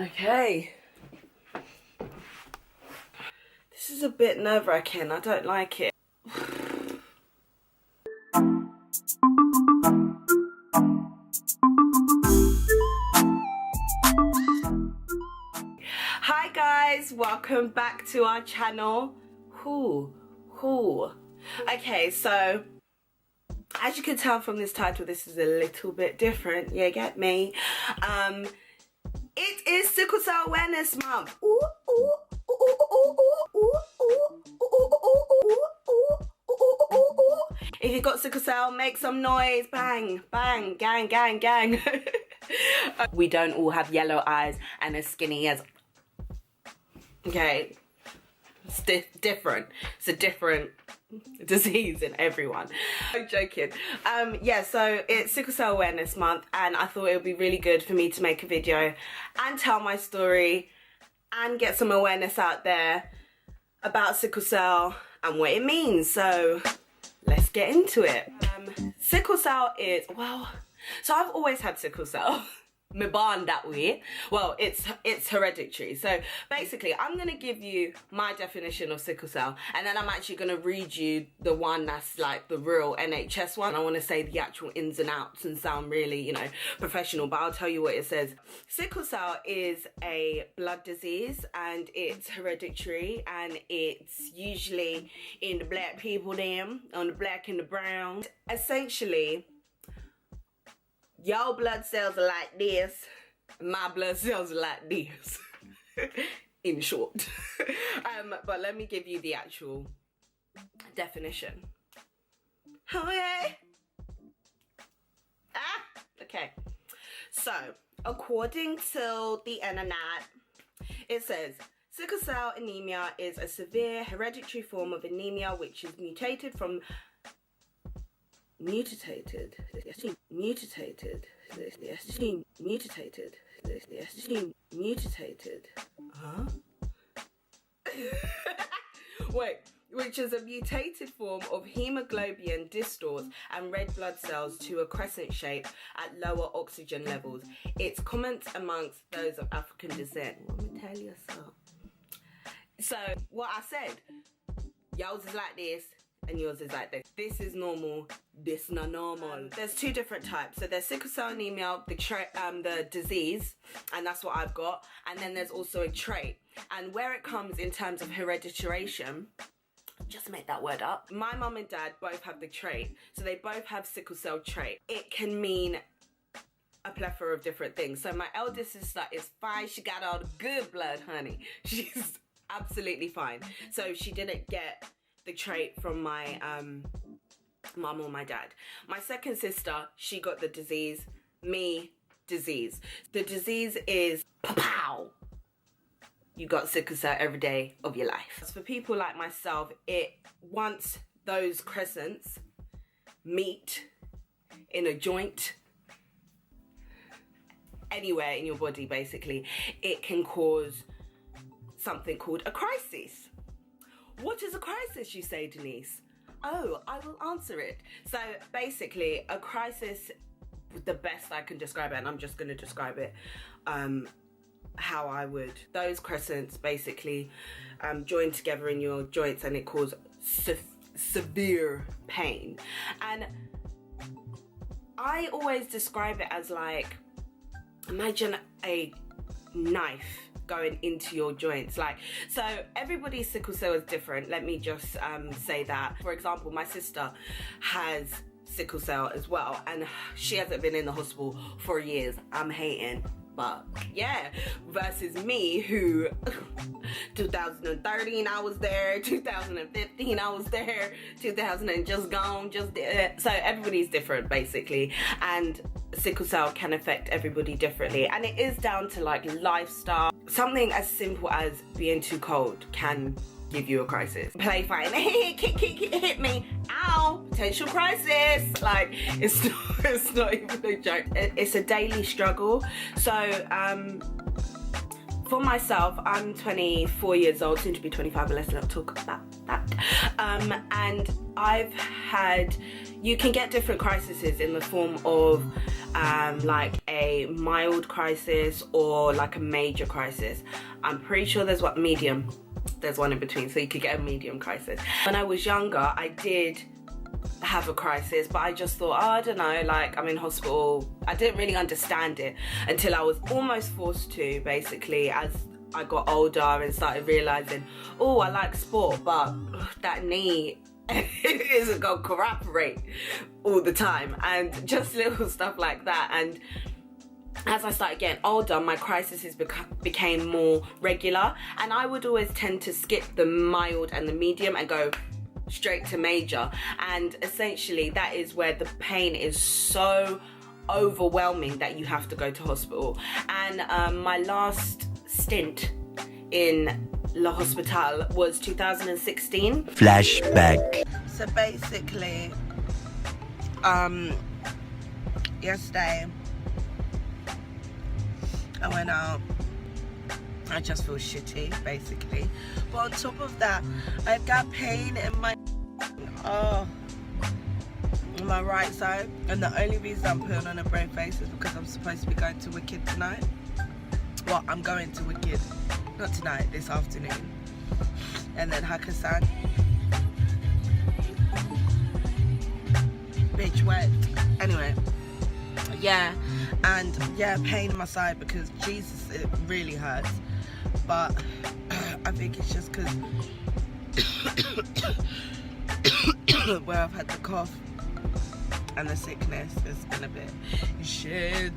Okay. This is a bit nerve-wracking. I don't like it. Hi guys, welcome back to our channel. Okay, so as you can tell from this title, this is a little bit different. You get me? It is Sickle Cell Awareness Month. If you've got sickle cell, make some noise. Bang, bang, gang, gang, gang. We don't all have yellow eyes and as skinny as... Okay, it's different. It's a different disease in everyone. I'm joking. Yeah, so it's Sickle Cell Awareness Month and I thought it would be really good for me to make a video and tell my story and get some awareness out there about sickle cell and what it means. So let's get into it. Sickle cell is, well, so I've always had sickle cell. Me born that way. Well, it's hereditary. So basically, I'm gonna give you my definition of sickle cell, and then I'm actually gonna read you the one that's like the real NHS one. I want to say the actual ins and outs and sound really, you know, professional, but I'll tell you what it says. Sickle cell is a blood disease and it's hereditary, and it's usually in the black people on the black and the brown. Essentially, your blood cells are like this, my blood cells are like this, in short. But let me give you the actual definition. Okay. Okay. So, according to the internet, it says, sickle cell anemia is a severe hereditary form of anemia which is mutated. Huh? Wait, which is a mutated form of hemoglobin distors and red blood cells to a crescent shape at lower oxygen levels. It's common amongst those of African descent. Let me tell you something. So, what I said, yours is like this, and yours is like this. This is normal, this not normal. There's two different types. So there's sickle cell anemia, the disease, and that's what I've got. And then there's also a trait. And where it comes in terms of hereditariation, just make that word up. My mum and dad both have the trait. So they both have sickle cell trait. It can mean a plethora of different things. So my eldest sister is fine. She got all the good blood, honey. She's absolutely fine. So she didn't get the trait from my mum or my dad. My second sister, she got the disease. Me, disease. The disease is pow. You got sickle cell every day of your life. For people like myself, once those crescents meet in a joint, anywhere in your body basically, it can cause something called a crisis. What is a crisis, you say, Denise? Oh, I will answer it. So basically, a crisis, the best I can describe it, and I'm just going to describe it how I would. Those crescents basically join together in your joints and it causes severe pain. And I always describe it as like, imagine a knife going into your joints. Like, so everybody's sickle cell is different. Let me just say that. For example, my sister has sickle cell as well, and she hasn't been in the hospital for years. I'm hating, but yeah, versus me, who 2013 I was there, 2015 I was there, 2000 and just gone, just so everybody's different basically, and sickle cell can affect everybody differently, and it is down to like lifestyle. Something as simple as being too cold can give you a crisis. Play fighting, hit me, ow, potential crisis. Like, it's not even a joke. It's a daily struggle. So for myself, I'm 24 years old, soon to be 25, but let's not talk about that. And I've had, you can get different crises in the form of like a a mild crisis or like a major crisis. I'm pretty sure there's what medium. There's one in between, so you could get a medium crisis. When I was younger, I did have a crisis, but I just thought, oh, I don't know, like I'm in hospital. I didn't really understand it until I was almost forced to, basically, as I got older and started realizing, oh, I like sport, but that knee isn't gonna cooperate all the time, and just little stuff like that. And as I started getting older, my crises became more regular, and I would always tend to skip the mild and the medium and go straight to major. And essentially that is where the pain is so overwhelming that you have to go to hospital. And my last stint in La Hospital was 2016. Flashback. So basically, yesterday I went out. I just feel shitty, basically. But on top of that, I've got pain in my in my right side, and the only reason I'm putting on a brave face is because I'm supposed to be going to Wicked tonight. Well, I'm going to Wicked, not tonight, this afternoon. And then Hakkasan. Bitch wet. Anyway, yeah, and yeah, pain in my side because Jesus, it really hurts. But I think it's just because where I've had the cough and the sickness, it's been a bit shit.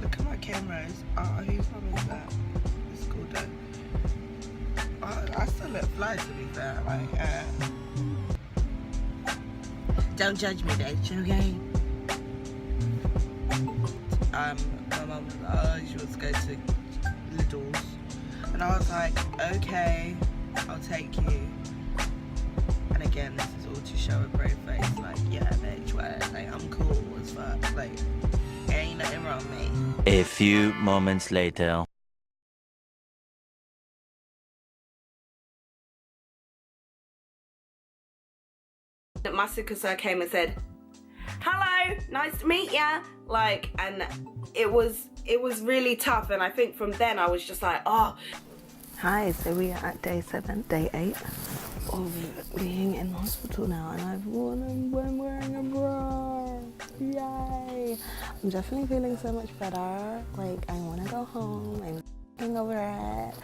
Look at my cameras. Oh, whose mum is that? It's cool though. I still look fly, to be fair. Like, don't judge me, bitch, okay? My mum, she wants to go to Lidl's, and I was like, okay, I'll take you. And again, this is all to show a brave face, like, yeah, bitch, like, I'm cool as fuck, like, ain't nothing wrong with me. A few moments later. My sickle cell came and said, hello, nice to meet ya. Like, and it was really tough. And I think from then I was just like, oh. Hi, so we are at day 8 of being in hospital now, and I'm wearing a bra. Yay! I'm definitely feeling so much better. Like, I want to go home. I'm f***ing over it.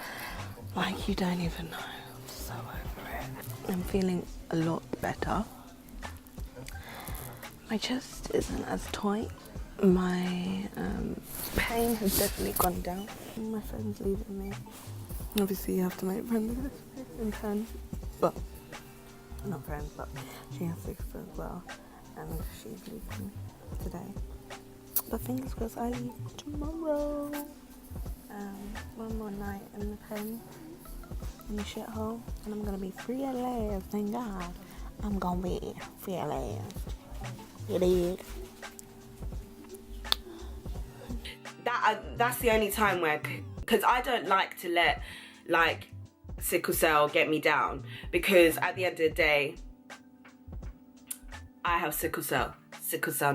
Like, you don't even know. I'm so over it. I'm feeling a lot better. My chest isn't as tight. My pain has definitely gone down. My friend's leaving me. Obviously, you have to make friends in pen, but not friends, but she has Sickle as well, and she's leaving today. But fingers crossed, I leave tomorrow. One more night in the pen, in the shithole, and I'm gonna be free at last. Thank God, I'm gonna be free at last. You dig? That's the only time where, because I don't like to let like sickle cell get me down, because at the end of the day I have sickle cell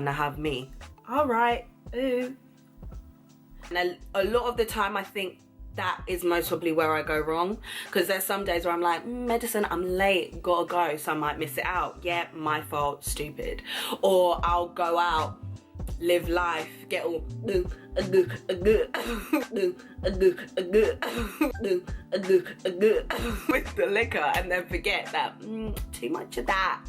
now have me. All right, ooh. And a lot of the time I think that is most probably where I go wrong, because there's some days where I'm like, medicine, I'm late, gotta go, so I might miss it out. Yeah, my fault, stupid. Or I'll go out, live life, get all with the liquor, and then forget that too much of that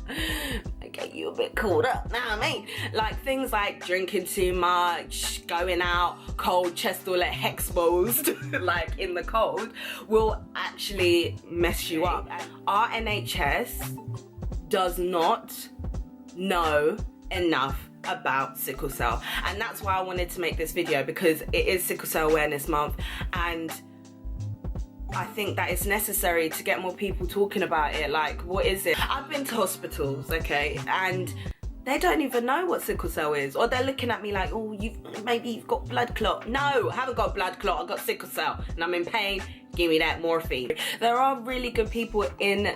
I get you a bit caught up. Now I mean, like things like drinking too much, going out, cold chest all like exposed like in the cold, will actually mess you up. Our NHS does not know enough about sickle cell, and that's why I wanted to make this video, because it is Sickle Cell Awareness Month, and I think that it's necessary to get more people talking about it. Like, what is it? I've been to hospitals, okay, and they don't even know what sickle cell is, or they're looking at me like, oh, maybe you've got blood clot. No, I haven't got blood clot, I've got sickle cell and I'm in pain, give me that morphine. There are really good people in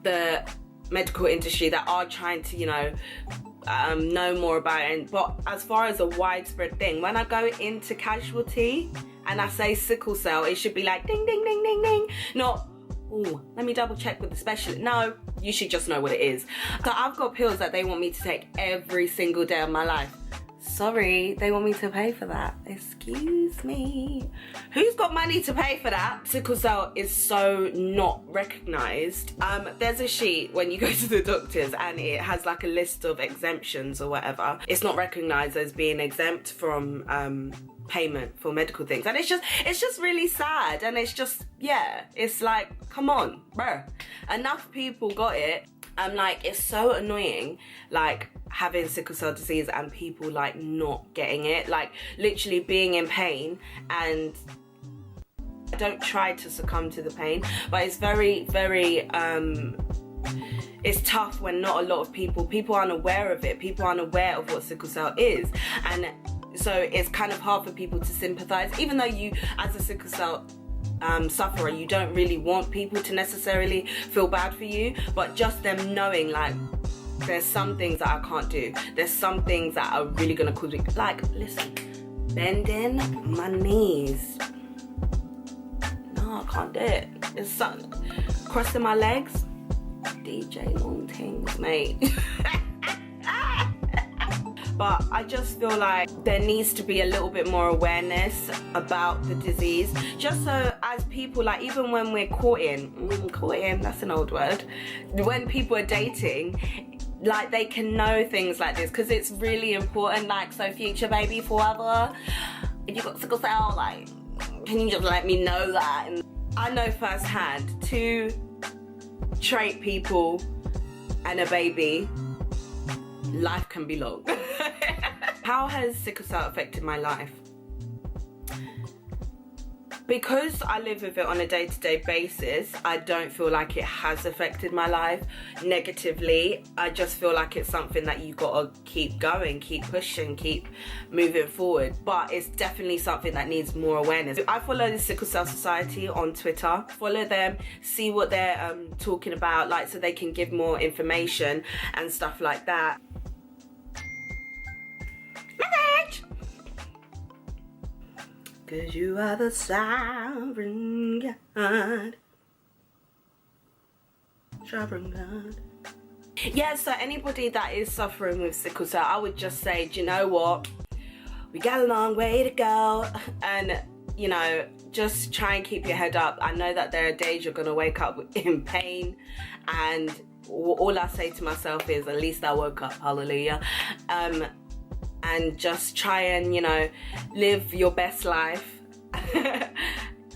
the medical industry that are trying to, you know, know more about it. But as far as a widespread thing, when I go into casualty and I say sickle cell, it should be like ding, ding, ding, ding, ding. Not, oh, let me double check with the specialist. No, you should just know what it is. So I've got pills that they want me to take every single day of my life. Sorry, they want me to pay for that. Excuse me. Who's got money to pay for that? Sickle cell is so not recognised. There's a sheet when you go to the doctors and it has like a list of exemptions or whatever. It's not recognised as being exempt from payment for medical things, and it's just really sad. And it's just, yeah, it's like, come on, bruh. Enough people got it. Like, it's so annoying, like, having sickle cell disease and people, like, not getting it. Like, literally being in pain, and I don't try to succumb to the pain, but it's very, very, it's tough when not a lot of people aren't aware of it. People aren't aware of what sickle cell is. And so it's kind of hard for people to sympathise, even though you, as a sickle cell sufferer, you don't really want people to necessarily feel bad for you, but just them knowing, like, there's some things that I can't do, there's some things that are really gonna cause me, like, listen, bending my knees, no, I can't do it. It's something, crossing my legs, DJ long things, mate. But I just feel like there needs to be a little bit more awareness about the disease, just so as people, like, even when we're courting, that's an old word, when people are dating, like, they can know things like this, because it's really important. Like, so future baby forever, if you got sickle cell, like, can you just let me know that? And I know firsthand, 2 trait people and a baby, life can be long. How has sickle cell affected my life? Because I live with it on a day-to-day basis, I don't feel like it has affected my life negatively. I just feel like it's something that you gotta keep going, keep pushing, keep moving forward. But it's definitely something that needs more awareness. I follow the Sickle Cell Society on Twitter. Follow them, see what they're talking about, like, so they can give more information and stuff like that. Cause you are the sovereign God. Sovereign God. Yeah, so anybody that is suffering with sickle cell, I would just say, do you know what? We got a long way to go. And, you know, just try and keep your head up. I know that there are days you're gonna wake up in pain, and all I say to myself is, at least I woke up, hallelujah. And just try and, you know, live your best life,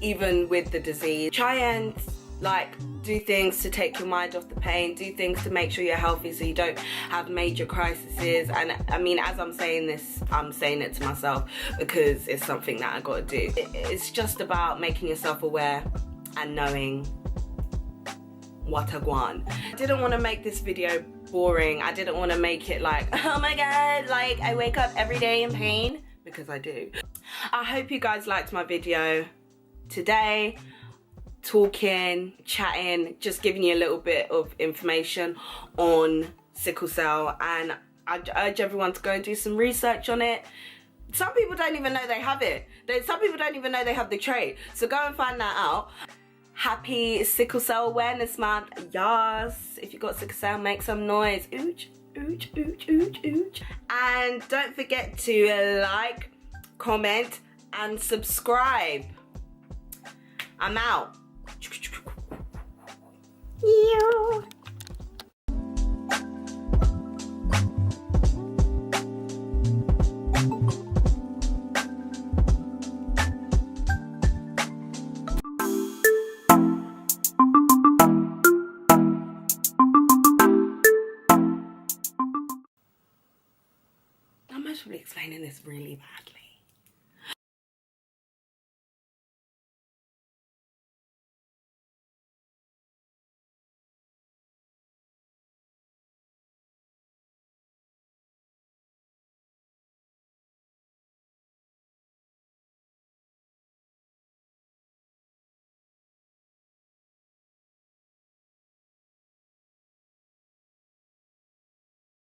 even with the disease. Try and, like, do things to take your mind off the pain, do things to make sure you're healthy so you don't have major crises. And I mean, as I'm saying this, I'm saying it to myself because it's something that I gotta do. It's just about making yourself aware and knowing what I want. I didn't want to make this video boring. I didn't want to make it like, oh my god, like, I wake up every day in pain, because I do. I hope you guys liked my video today, talking, chatting, just giving you a little bit of information on sickle cell, and I urge everyone to go and do some research on it. Some people don't even know they have it. Some people don't even know they have the trait, so go and find that out. Happy Sickle Cell Awareness Month. Yes, if you got sickle cell, make some noise. Ooch, ooch, ooch, ooch, ooch. And don't forget to like, comment, and subscribe. I'm out. Yeah. I'm actually explaining this really badly.